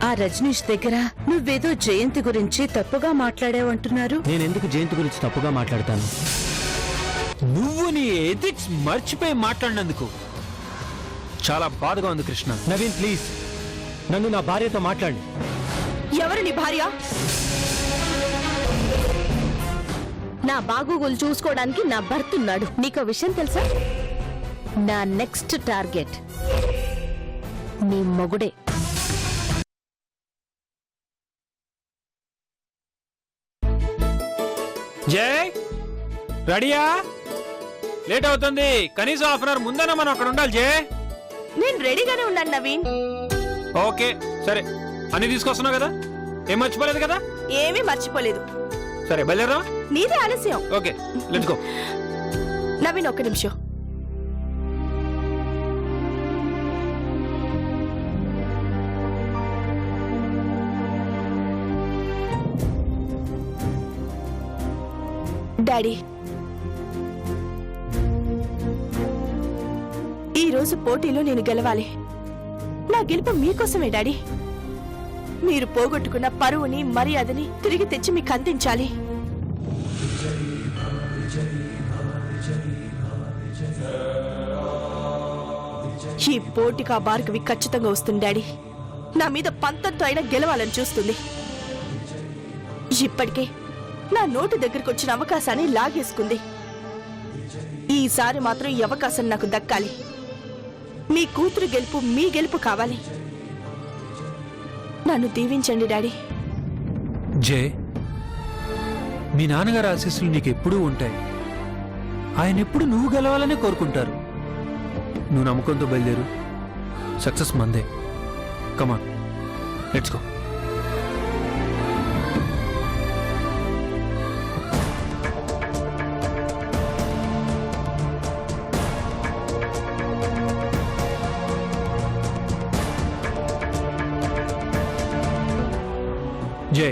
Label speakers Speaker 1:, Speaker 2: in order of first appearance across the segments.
Speaker 1: ఆ రజనీష్ దగ్గర నువ్వేదో జయంతి గురించి తప్పుగా మాట్లాడావంటున్నారు.
Speaker 2: నేనెందుకు జయంతి గురించి తప్పుగా మాట్లాడతాను?
Speaker 3: నువ్వు నీ ఎథిక్స్ మర్చిపోయి మాట్లాడినందుకు చాలా బాధగా ఉంది కృష్ణ.
Speaker 2: నవీన్ ప్లీజ్ నన్ను నా భార్యతో మాట్లాడి.
Speaker 4: ఎవరు నీ భార్య? నా బాగోగులు చూసుకోవడానికి నా భర్త ఉన్నాడు. నీకో విషయం తెలుసా? నా నెక్స్ట్ టార్గెట్ నీ మొగుడే.
Speaker 3: జై రెడీయా? లేట్ అవుతుంది, కనీసం హాఫ్ అన్ అవర్ ముందైనా మనం అక్కడ ఉండాలి. జై
Speaker 4: నేను రెడీగానే ఉన్నాను నవీన్.
Speaker 3: ఓకే సరే, అన్ని తీసుకొస్తున్నావు కదా? ఏం మర్చిపోలేదు కదా?
Speaker 4: ఏమీ మర్చిపోలేదు.
Speaker 3: సరే బయలుదేరా.
Speaker 4: నీదే ఆలస్యం.
Speaker 3: Okay let's go.
Speaker 4: నవీన్ ఒక్క నిమిషం. డాడీ, ఈరోజు పోటీలో నేను గెలవాలి. నా గెలుపు మీకోసమే డాడీ. మీరు పోగొట్టుకున్న పరువుని మర్యాదని తిరిగి తెచ్చి మీకు అందించాలి. ఈ పోటీకి ఆ భార్గవి ఖచ్చితంగా వస్తుంది డాడీ. నా మీద పంతంతో అయినా గెలవాలని చూస్తుంది. ఇప్పటికే నా నోటి దగ్గరకు వచ్చిన అవకాశాన్ని లాగేసుకుంది. ఈసారి మాత్రం ఈ అవకాశం నాకు దక్కాలి. మీ కూతురు గెలుపు మీ గెలుపు కావాలి. నన్ను దీవించండి డాడీ.
Speaker 3: జై, మీ నాన్నగారు ఆశీస్సులు నీకు ఎప్పుడూ ఉంటాయి. ఆయన ఎప్పుడు నువ్వు గెలవాలనే కోరుకుంటారు. నువ్వు నమ్మకంతో బయలుదేరు. సక్సెస్ మందే. Come on let's go. జై,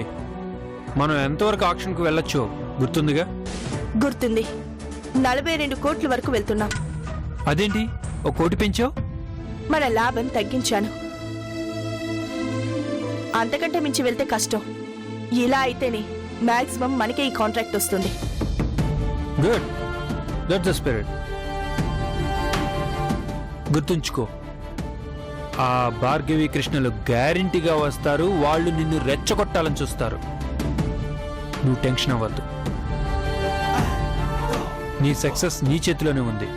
Speaker 3: మనం ఎంతవరకు ఆక్షన్కు వెళ్ళొచ్చో గుర్తుందిగా?
Speaker 4: గుర్తుంది. 42 కోట్ల వరకు వెళ్తున్నాం.
Speaker 3: అదేంటి 1 కోటి పెంచావు?
Speaker 4: మన లాభం తగ్గించాను. అంతకంటే మించి వెళ్తే కష్టం. ఇలా అయితేనే మాక్సిమం మనకే ఈ కాంట్రాక్ట్ వస్తుంది.
Speaker 3: Good, that's the spirit. గుర్తుంచుకో, ఆ భార్గవి కృష్ణలు గ్యారంటీగా వస్తారు. వాళ్ళు నిన్ను రెచ్చగొట్టాలని చూస్తారు. నువ్వు టెన్షన్ అవ్వద్దు. నీ సక్సెస్ నీ చేతిలోనే ఉంది.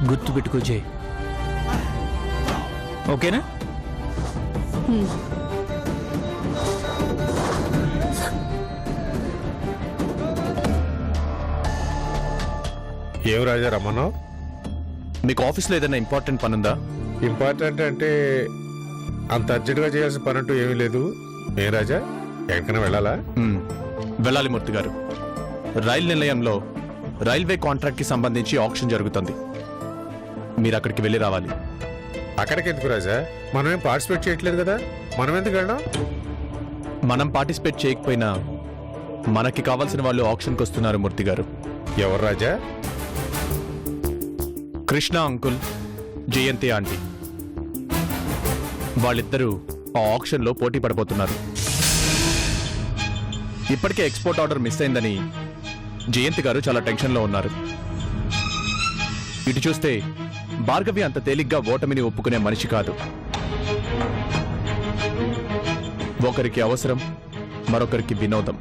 Speaker 3: గుర్తుపెట్టుకో జై, ఓకేనా?
Speaker 5: ఏం రాజా రమ్మన్నావు?
Speaker 6: మీకు ఆఫీస్లో ఏదైనా ఇంపార్టెంట్ పని ఉందా?
Speaker 5: ఇంపార్టెంట్ అంటే అంత అర్జెంటుగా చేయాల్సిన పని అంటూ ఏమీ లేదు. ఏం రాజా, ఎక్కడికైనా వెళ్ళాలా?
Speaker 6: వెళ్ళాలి మూర్తి గారు. రైలు నిలయంలో రైల్వే కాంట్రాక్ట్ కి సంబంధించి ఆక్షన్ జరుగుతుంది. మీరు అక్కడికి వెళ్ళి రావాలి.
Speaker 5: అక్కడికి ఎందుకు రాజా? మనమేం పార్టిసిపేట్ చేయట్లేదు కదా, మనం ఎందుకు వెళ్ళాం?
Speaker 6: మనం పార్టిసిపేట్ చేయకపోయినా మనకి కావాల్సిన వాళ్ళు ఆక్షన్కి వస్తున్నారు మూర్తి గారు.
Speaker 5: ఎవరు రాజా?
Speaker 6: కృష్ణ అంకుల్, జయంతి ఆంటీ. వాళ్ళిద్దరూ ఆ ఆక్షన్లో పోటీ పడబోతున్నారు. ఇప్పటికే ఎక్స్పోర్ట్ ఆర్డర్ మిస్ అయిందని జయంతి గారు చాలా టెన్షన్లో ఉన్నారు. ఇటు చూస్తే భార్గవి అంత తేలిగ్గా ఓటమిని ఒప్పుకునే మనిషి కాదు. ఒకరికి అవసరం, మరొకరికి వినోదం.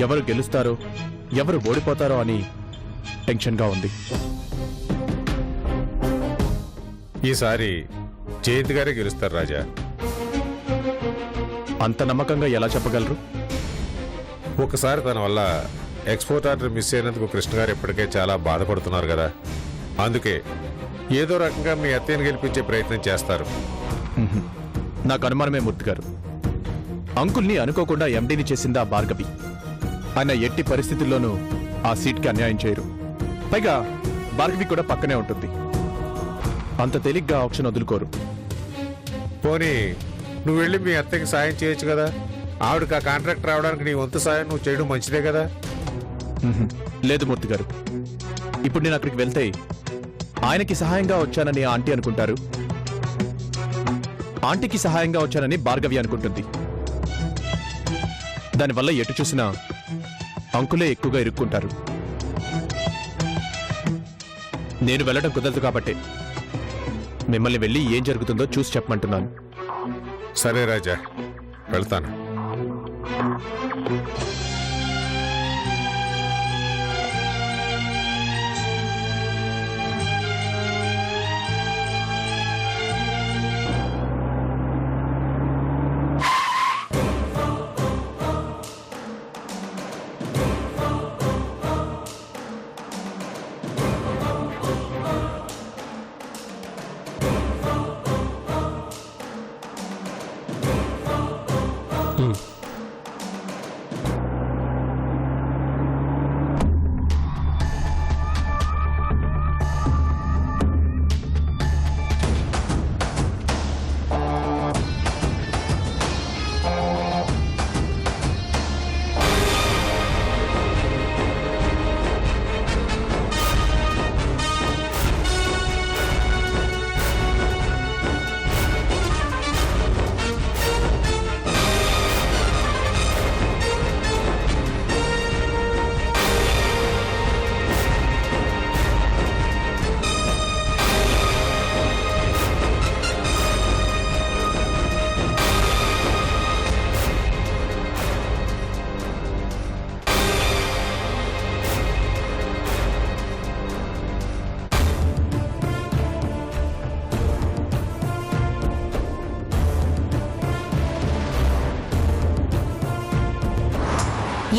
Speaker 6: ఎవరు గెలుస్తారో ఎవరు ఓడిపోతారో అని టెన్షన్గా ఉంది.
Speaker 5: ఈసారి జయంతి గారే గెలుస్తారు రాజా.
Speaker 6: అంత నమ్మకంగా ఎలా చెప్పగలరు?
Speaker 5: ఒకసారి తన వల్ల ఎక్స్పోర్ట్ ఆర్డర్ మిస్ అయినందుకు కృష్ణ గారు ఇప్పటికే చాలా బాధపడుతున్నారు కదా. అందుకే ఏదో రకంగా మీ అత్తయ్యను గెలిపించే ప్రయత్నం చేస్తారు.
Speaker 6: నాకు అనుమానమే మూర్తి గారు. అంకుల్ని అనుకోకుండా ఎండీని చేసిందా భార్గవి. ఆయన ఎట్టి పరిస్థితుల్లోనూ ఆ సీట్కి అన్యాయం చేయరు. పైగా భార్గవి కూడా పక్కనే ఉంటుంది. అంత తేలిగ్గా ఆప్షన్ వదులుకోరు.
Speaker 5: పోనీ నువ్వు వెళ్ళి మీ అత్తయ్యకి సాయం చేయొచ్చు కదా. ఆవిడకి ఆ కాంట్రాక్ట్ రావడానికి నీ వంతు సాయం నువ్వు చేయడం మంచిదే కదా.
Speaker 6: లేదు మూర్తి గారు, ఇప్పుడు నేను అక్కడికి వెళ్తే ఆయనకి సహాయంగా వచ్చానని ఆంటీ అనుకుంటారు. ఆంటీకి సహాయంగా వచ్చానని భార్గవి అనుకుంటుంది. దానివల్ల ఎటు చూసినా అంకులే ఎక్కువగా ఇరుక్కుంటారు. నేను వెళ్ళడం కుదరదు కాబట్టి మిమ్మల్ని వెళ్ళి ఏం జరుగుతుందో చూసి చెప్పమంటున్నాను.
Speaker 5: సరే రాజా, వెళ్తాను.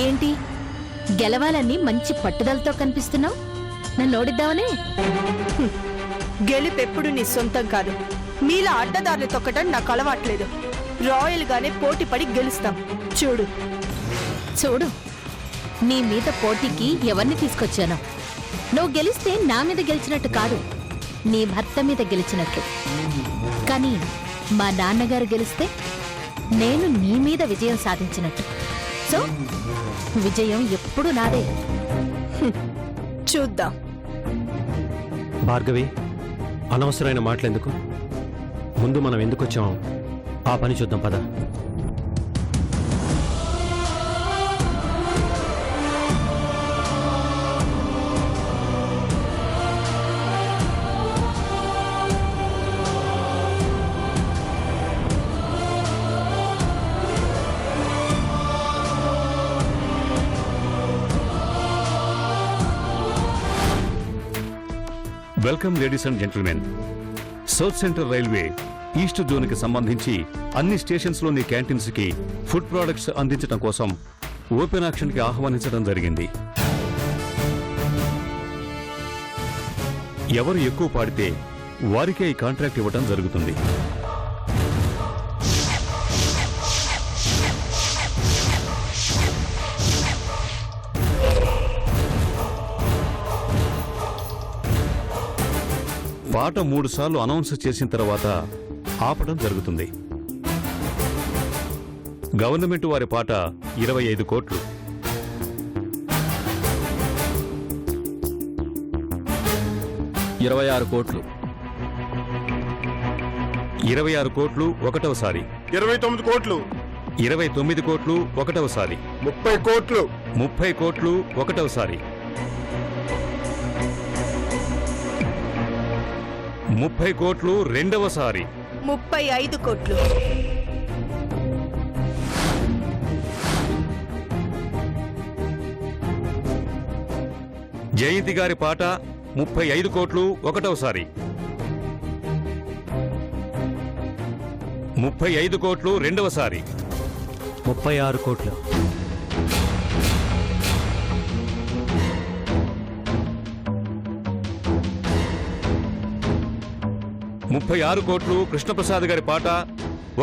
Speaker 7: ఏంటి గెలవాలని మంచి పట్టుదలతో కనిపిస్తున్నావు? నన్ను ఓడిద్దామనే?
Speaker 4: గెలుపెప్పుడు నీ సొంతం కాదు. మీలా అడ్డదారులు తొక్కటం నాకు అలవాట్లేదు. రాయల్ గానే పోటీ పడి గెలుస్తాం. చూడు
Speaker 7: చూడు, నీ మీద పోటీకి ఎవరిని తీసుకొచ్చాను? నువ్వు గెలిస్తే నా మీద గెలిచినట్టు కాదు, నీ భర్త మీద గెలిచినట్టు. కానీ మా నాన్నగారు గెలిస్తే నేను నీ మీద విజయం సాధించినట్టు. సో విజయం ఎప్పుడు నాదే.
Speaker 4: చూద్దాం.
Speaker 2: భార్గవి, అనవసరమైన మాటలెందుకు? ముందు మనం ఎందుకు వచ్చామో ఆ పని చూద్దాం పద.
Speaker 8: Welcome ladies and gentlemen. South central railway east జోన్కి సంబంధించి అన్ని స్టేషన్స్లోని క్యాంటీన్స్కి ఫుడ్ ప్రొడక్ట్స్ అందించడం కోసం ఓపెన్ ఆక్షన్కి ఆహ్వానించడం జరిగింది. ఎవరు ఎక్కువ పాడితే వారికే ఈ కాంట్రాక్ట్ ఇవ్వడం జరుగుతుంది. పాట 3 సార్లు అనౌన్స్ చేసిన తర్వాత ఆపడం జరుగుతుంది. గవర్నమెంట్ వారి పాట 25 కోట్లు.
Speaker 6: 26 కోట్లు.
Speaker 8: 26 కోట్లు ఒకటవసారి.
Speaker 5: 29 కోట్లు.
Speaker 8: 29 కోట్లు ఒకటవసారి.
Speaker 5: 30 కోట్లు.
Speaker 8: 30 కోట్లు ఒకటవసారి. 30 కోట్లు రెండవసారి.
Speaker 4: 35 కోట్లు.
Speaker 8: జయంతి గారి పాట 35 కోట్లు ఒకటవసారి. 35 కోట్లు రెండవసారి.
Speaker 2: 36 కోట్లు.
Speaker 8: 36 కోట్లు కృష్ణప్రసాద్ గారి పాట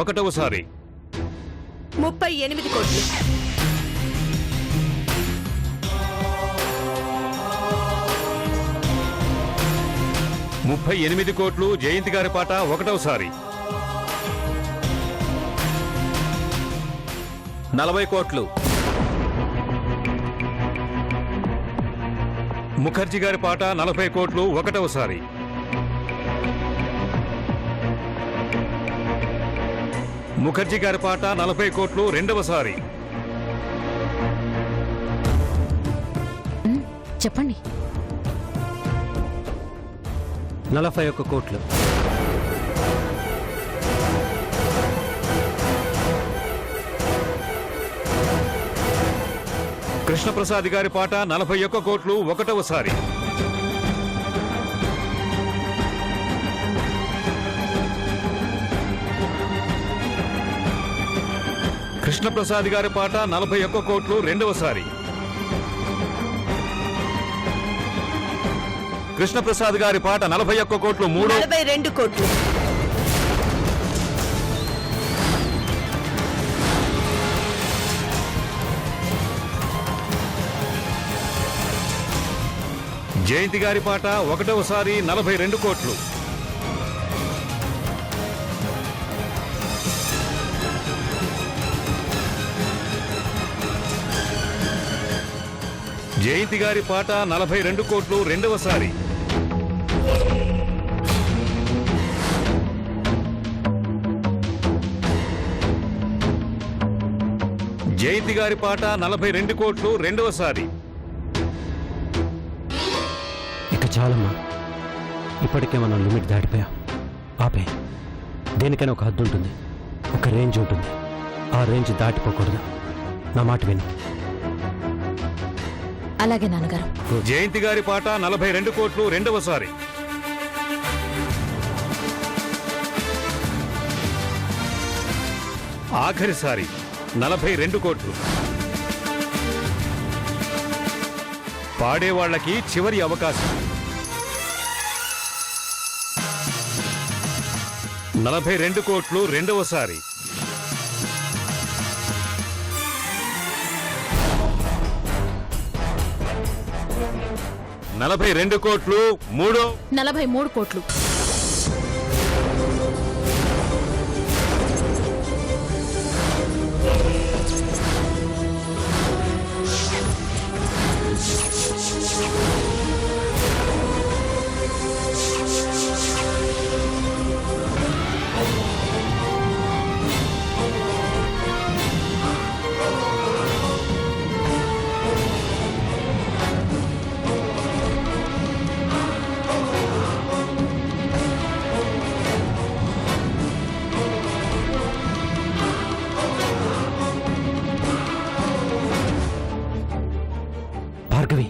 Speaker 8: ఒకటవసారి.
Speaker 4: 38 కోట్లు.
Speaker 8: 38 కోట్లు జయంతి గారి పాట ఒకటవసారి.
Speaker 3: 40 కోట్లు.
Speaker 8: ముఖర్జీ గారి పాట 40 కోట్లు ఒకటవసారి. ముఖర్జీ గారి పాట 40 కోట్లు రెండవసారి.
Speaker 7: చెప్పండి.
Speaker 2: 41 కోట్లు.
Speaker 8: కృష్ణప్రసాద్ గారి పాట 41 కోట్లు ఒకటవసారి. కృష్ణప్రసాద్ గారి పాట 41 కోట్లు రెండవసారి. కృష్ణప్రసాద్ గారి పాట 41 కోట్లు
Speaker 4: 42 కోట్లు.
Speaker 8: జయంతి గారి పాట ఒకటవసారి 42 కోట్లు. జయంతి గారి పాట 42 కోట్లు రెండవసారి. జయంతి గారి పాట 42 కోట్లు రెండవసారి.
Speaker 2: ఇక చాలమ్మా, ఇప్పటికే మనం లిమిట్ దాటిపోయాం. ఆపే. దేనికైనా ఒక హద్దు ఉంటుంది, ఒక రేంజ్ ఉంటుంది. ఆ రేంజ్ దాటిపోకూడదు. నా మాట విను.
Speaker 7: అలాగే నాన్నగారు.
Speaker 8: జయంతి గారి పాట 42 కోట్లు రెండవసారి. ఆఖరిసారి 42 కోట్లు. పాడేవాళ్లకి చివరి అవకాశం. 42 కోట్లు రెండవసారి. 42 కోట్లు
Speaker 7: 43 కోట్లు.
Speaker 2: భార్గవి,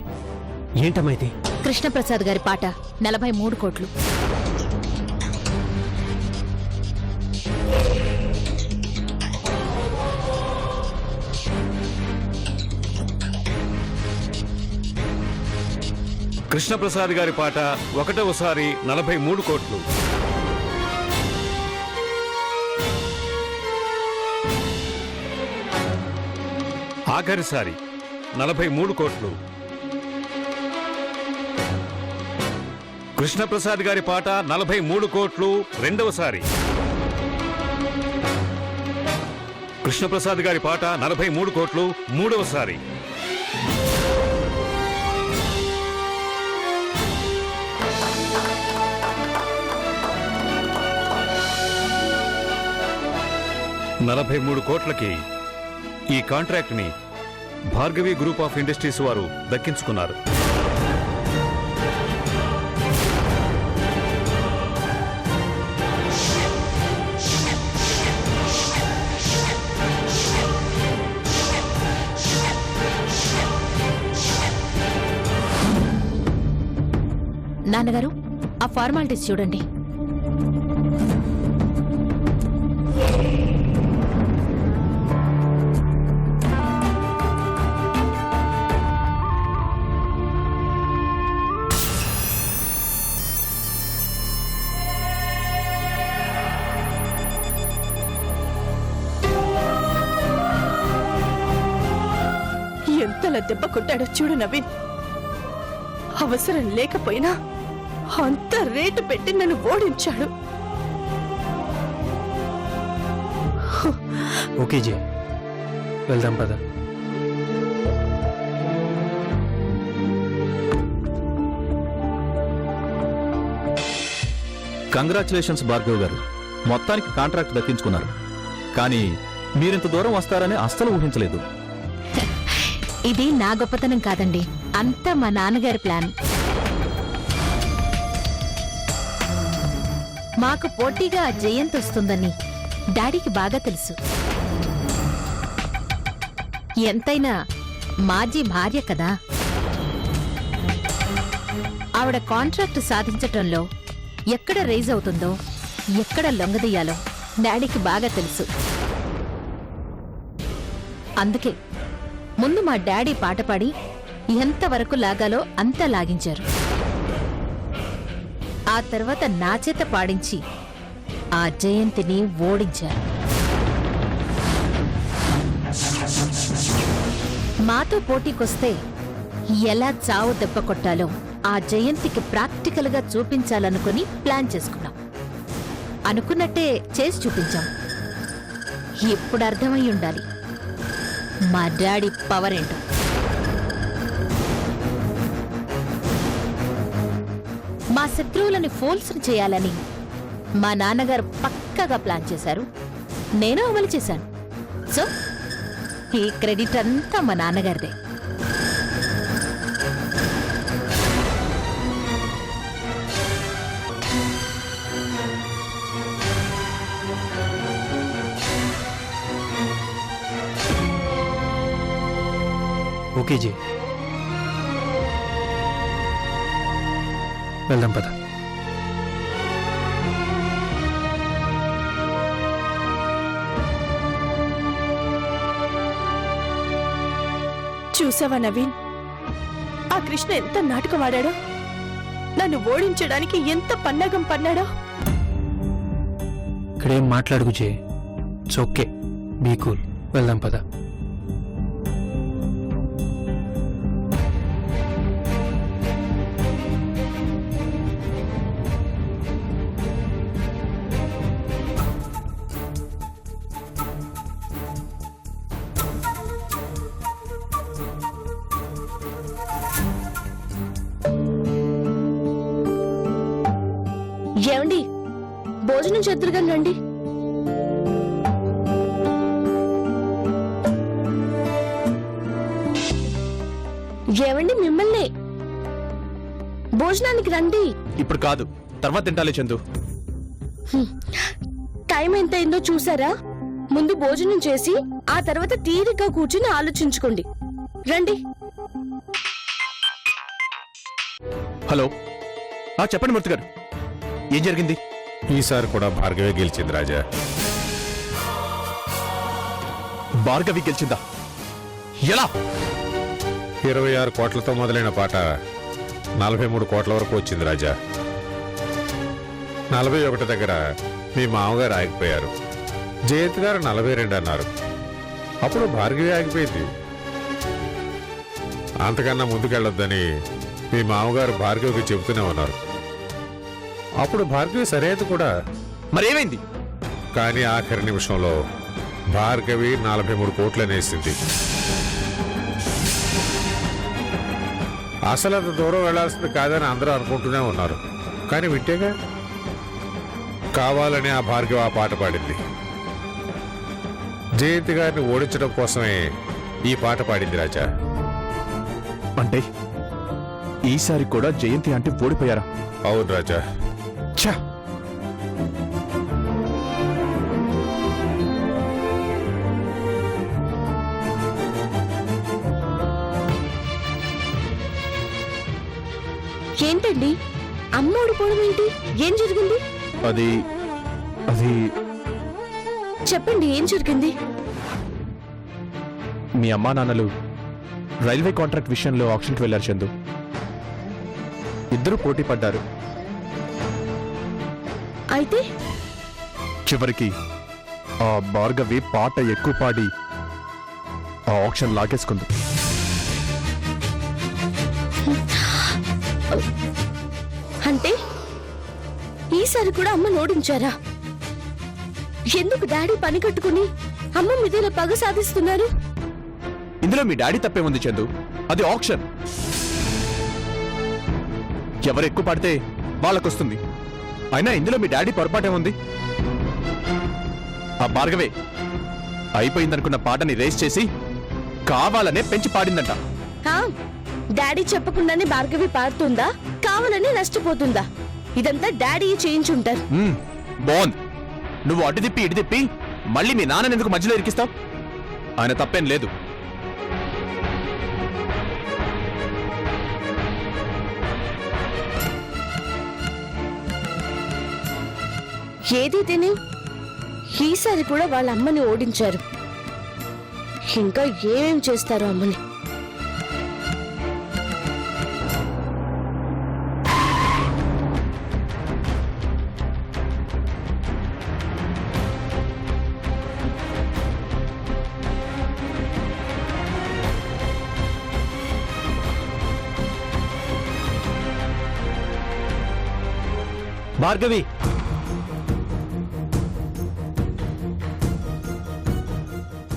Speaker 2: ఏంటమైతే?
Speaker 7: కృష్ణప్రసాద్ గారి పాట 43 కోట్లు.
Speaker 8: కృష్ణప్రసాద్ గారి పాట ఒకటవసారి 43 కోట్లు. ఆఖరిసారి 43 కోట్లు. కృష్ణప్రసాద్ గారి పాట 43 కోట్లు రెండవసారి. కృష్ణప్రసాద్ గారి పాట 43 కోట్లు మూడవసారి. $43 కోట్లకి ఈ కాంట్రాక్ట్ ని భార్గవి గ్రూప్ ఆఫ్ ఇండస్ట్రీస్ వారు దక్కించుకున్నారు.
Speaker 7: నాన్నగారు, ఆ ఫార్మాలిటీస్ చూడండి.
Speaker 4: ఎంతలా దెబ్బ కొట్టాడో చూడు నవీన్. అవసరం లేకపోయినా అంత రేటు పెట్టి నన్ను ఓడించాడు.
Speaker 2: ఓకే జీ, వెళ్దాం పద.
Speaker 6: కంగ్రాచులేషన్స్ భార్గవ్ గారు, మొత్తానికి కాంట్రాక్ట్ దక్కించుకున్నారు. కానీ మీరింత దూరం వస్తారని అస్సలు ఊహించలేదు.
Speaker 7: ఇది నా గొప్పతనం కాదండి, అంతా మా నాన్నగారి ప్లాన్. మాకు పోటీగా జయంత్ వస్తుందని డాడీకి బాగా తెలుసు. ఎంతైనా మాజీ భార్య కదా. ఆవిడ కాంట్రాక్ట్ సాధించటంలో ఎక్కడ రైజ్ అవుతుందో, ఎక్కడ లొంగదీయాలో డాడీకి బాగా తెలుసు. అందుకే ముందు మా డాడీ పాట పాడి ఎంతవరకు లాగాలో అంత లాగించారు. ఆ తర్వాత నా చేత పాడించి ఆ జయంతిని ఓడించారు. మాతో పోటీకొస్తే ఎలా చావు దెబ్బ కొట్టాలో ఆ జయంతికి ప్రాక్టికల్గా చూపించాలనుకుని ప్లాన్ చేసుకున్నాం. అనుకున్నట్టే చేసి చూపించాం. ఇప్పుడు అర్థమై ఉండాలి మా డాడీ పవర్ ఏంటో. మా శత్రువులని ఫోల్స్ చేయాలని మా నాన్నగారు పక్కగా ప్లాన్ చేశారు. నేను అమలు చేశాను. సో ఈ క్రెడిట్ అంతా మా నాన్నగారిదే.
Speaker 2: ఓకే జీ, వెళ్దాం పద.
Speaker 4: చూసావా నవీన్, ఆ కృష్ణ ఎంత నాటకం ఆడాడో, నన్ను ఓడించడానికి ఎంత పన్నాగం పన్నాడో.
Speaker 2: ఇక్కడేం మాట్లాడుకు జే. ఇట్స్ ఓకే, బీ కూల్, వెళ్దాం పద.
Speaker 4: ఏమండి, భోజనం చేద్దరుగాని రండి. ఏమండి, మిమ్మల్ని భోజనానికి రండి.
Speaker 6: ఇప్పుడు కాదు, తర్వాత తింటాలే చందు.
Speaker 4: టైం ఎంత అయిందో చూసారా? ముందు భోజనం చేసి ఆ తర్వాత తీరిగ్గా కూర్చుని ఆలోచించుకోండి. రండి.
Speaker 6: హలో, చెప్పండి మూర్తి గారు, ఏం జరిగింది?
Speaker 5: ఈసారి కూడా భార్గవే గెలిచింది రాజా.
Speaker 6: భార్గవి గెలిచిందా? ఎలా?
Speaker 5: 26 కోట్లతో మొదలైన పాట 43 కోట్ల వరకు వచ్చింది రాజా. 41 దగ్గర మీ మామగారు ఆగిపోయారు. జయంత్ గారు 42 అన్నారు. అప్పుడు భార్గవి ఆగిపోయింది. అంతకన్నా ముందుకెళ్ళొద్దని మీ మామగారు భార్గవికి చెబుతూనే ఉన్నారు. అప్పుడు భార్గవి సరైనది కూడా.
Speaker 6: మరేమైంది?
Speaker 5: కానీ ఆఖరి నిమిషంలో భార్గవి 43 కోట్లనేసింది. అసలు అంత దూరం వెళ్లాల్సింది కాదని అందరూ అనుకుంటూనే ఉన్నారు. కానీ వింటేగా కావాలని ఆ భార్గవి ఆ పాట పాడింది. జయంతి గారిని ఓడించడం కోసమే ఈ పాట పాడింది రాజా.
Speaker 6: అంటే ఈసారి కూడా జయంతి అంటే ఓడిపోయారా?
Speaker 5: అవును రాజా.
Speaker 6: ఛా!
Speaker 4: ఏంటండి, అమ్మ ఓడిపోవడం ఏంటి? ఏం జరిగింది?
Speaker 6: అది
Speaker 4: చెప్పండి, ఏం జరిగింది?
Speaker 6: మీ అమ్మా నాన్నలు రైల్వే కాంట్రాక్ట్ విషయంలో ఆక్షన్కి వెళ్లారు చందు. ఇద్దరు పోటీ పడ్డారు.
Speaker 4: అయితే
Speaker 6: చివరికి ఆ భార్గవి పాట ఎక్కువ పాడి ఆ ఆక్షన్ లాగేసుకుంది.
Speaker 4: అంటే ఈసారి కూడా అమ్మను ఓడించారా? ఎందుకు డాడీ పని కట్టుకుని అమ్మ మీద ఇలా పగ సాధిస్తున్నారు?
Speaker 6: ఇందులో మీ డాడీ తప్పే ఉంది చందు. అది ఆక్షన్. ఎవరు ఎక్కువ పాడితే వాళ్ళకొస్తుంది. అయినా ఇందులో మీ డాడీ పొరపాటే ఉంది. ఆ భార్గవే అయిపోయిందనుకున్న పాటని రేస్ చేసి కావాలనే పెంచి పాడిందంట.
Speaker 4: హా? డాడీ చెప్పకుండానే భార్గవి పాడుతుందా, కావాలని నష్టపోతుందా? ఇదంతా డాడీ చేయించుంటారు.
Speaker 6: బాగుంది. నువ్వు అటు తిప్పి ఇటు తిప్పి మళ్ళీ మీ నాన్నని ఎందుకు మధ్యలో ఇరికిస్తావు? ఆయన తప్పేం లేదు.
Speaker 4: ఏది తిని ఈసారి కూడా వాళ్ళ అమ్మని ఓడించారు. ఇంకా ఏమేం చేస్తారో అమ్మని.
Speaker 2: భార్గవి,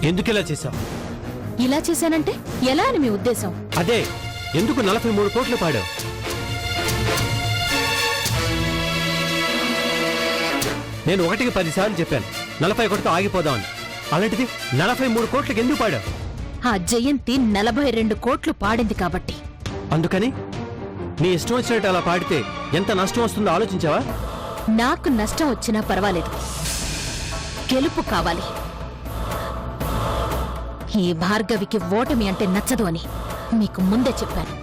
Speaker 2: ఎందుకు ఇలా చేశావు?
Speaker 7: ఇలా చేశానంటే ఎలా అని మీ ఉద్దేశం?
Speaker 2: అదే, ఎందుకు 43 కోట్లు పాడావు? నేను 1కి 10 సార్లు చెప్పాను 40 కోట్లతో ఆగిపోదామని. అలాంటిది 43 కోట్లకి ఎందుకు పాడావు?
Speaker 7: ఆ జయంతి 42 కోట్లు పాడింది కాబట్టి.
Speaker 2: అందుకని నీ ఇష్టం వచ్చినట్టు అలా పాడితే ఎంత నష్టం వస్తుందో ఆలోచించావా?
Speaker 7: నాకు నష్టం వచ్చినా పర్వాలేదు, గెలుపు కావాలి. ఈ భార్గవికి ఓటమి అంటే నచ్చదు అని మీకు ముందే చెప్పాను.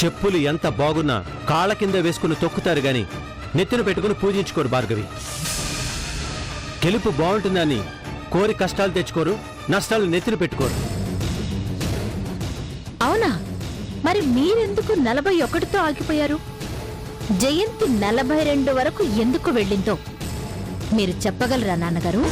Speaker 2: చెప్పులు ఎంత బాగున్నా కాళ్ళ కింద వేసుకుని తొక్కుతారు గాని నెత్తిన పెట్టుకుని పూజించుకోరు భార్గవి. గెలుపు బాగుంటుందని కోరి కష్టాలు తెచ్చుకోరు, నష్టాలు నెత్తిన పెట్టుకోరు.
Speaker 7: అవునా? మరి మీరెందుకు 41తో ఆగిపోయారు? జయంతి 42 వరకు ఎందుకు వెళ్ళిందో మీరు చెప్పగలరా నాన్నగారు?